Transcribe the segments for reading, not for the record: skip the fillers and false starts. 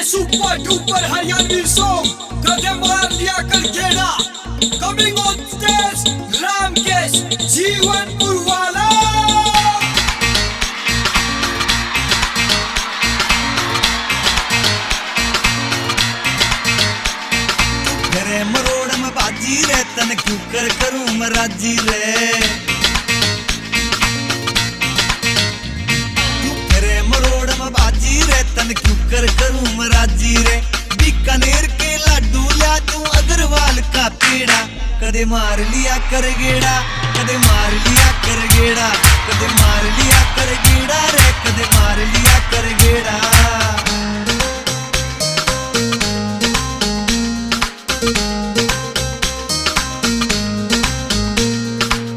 Super duper Haryanvi song गधे मार लिया कर गेड़ा। Coming on stage Ramkesh Jeevanpur वाला। घरे मरोड़ में बाजी रे तन क्यों कर करूं मैं राजी रे। घरे मरोड़ में बाजी रे तन क्यों कर करूं मैं राजी रे। बीकानेर के लाडू ला तू अग्रवाल का पेड़ा। कदे मार लिया कर गेड़ा, कदे मार लिया कर गेड़ा, कदे मार लिया कर गेड़ा रे, कदे मार लिया कर गेड़ा।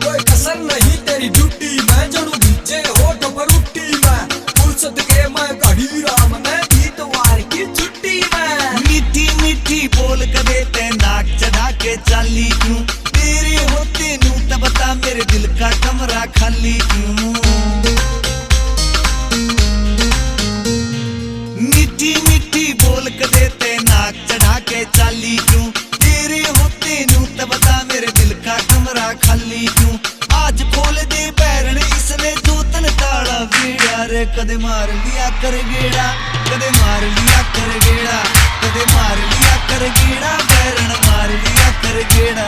कोई कसर नहीं तेरी ड्यूटी मैं जड़ू नीचे होठ पर उठी मैं। फुर्सत के मैं कही राम ने बीतवार की छुट्टी में। मीठी मीठी बोल कदे ते नाक चढ़ा के चाली क्यों। तेरे होते नू तब बता मेरे दिल का कमरा खाली क्यों। मीठी मीठी बोल कदे ते नाक चढ़ा के चाली क्यों। तेरे होते नू तब बता मेरे दिल का कमरा खाली क्यों। आज खोल दे पैरण इसने जो तन ताड़ा वेड़ा रे। कदे मार लिया कर गेड़ा, कदे मार लिया कर गेड़ा, कदे मार लिया कर गेड़ा, पैरण मार लिया कर गेड़ा।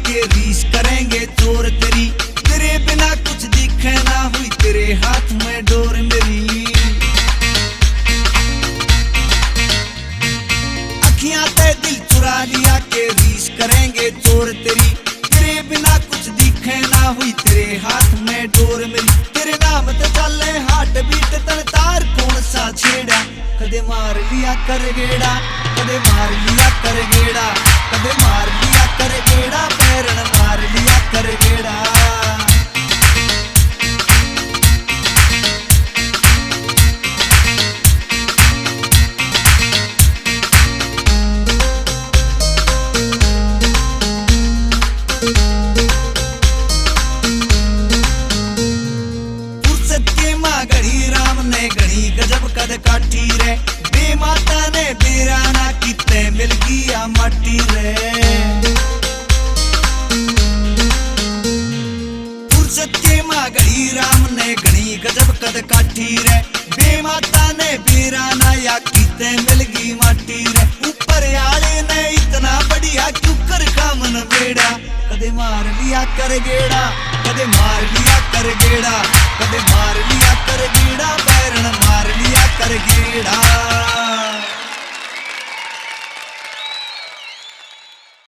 के रीस करेंगे चोर तेरी। तेरे बिना कुछ दिखे ना हुई तेरे हाथ में डोर मेरी। अखियां ते दिल चुरा लिया के रीस करेंगे चोर तेरी। तेरे बिना कुछ दिखे ना हुई तेरे हाथ में डोर मेरी। तेरे नाम ते चले हार्ट बीट तन तार कौन सा छेड़ा। कदे मार लिया कर गेड़ा, कदे मार लिया कर गेड़ा, कदे मार लिया कर गेड़ा, पैरण मार लिया कर गेड़ा। फुर्सत के माँ गढ़ी राम ने गढ़ी गजब कद काटी रे। बेमाता ने बेराना किते मिल गया माटी रे। फुर्सत के माँ गढ़ी राम ने गढ़ी गजब कद काटी रे। बेमाता ने बेराना या किते मिल गई माटी रे। ऊपर आले ने इतना बढ़िया क्यों कर कामन बेड़ा। कदे मार लिया कर गेड़ा, कदे मार लिया कर गेड़ा, कदे मार लिया कर गेड़ा,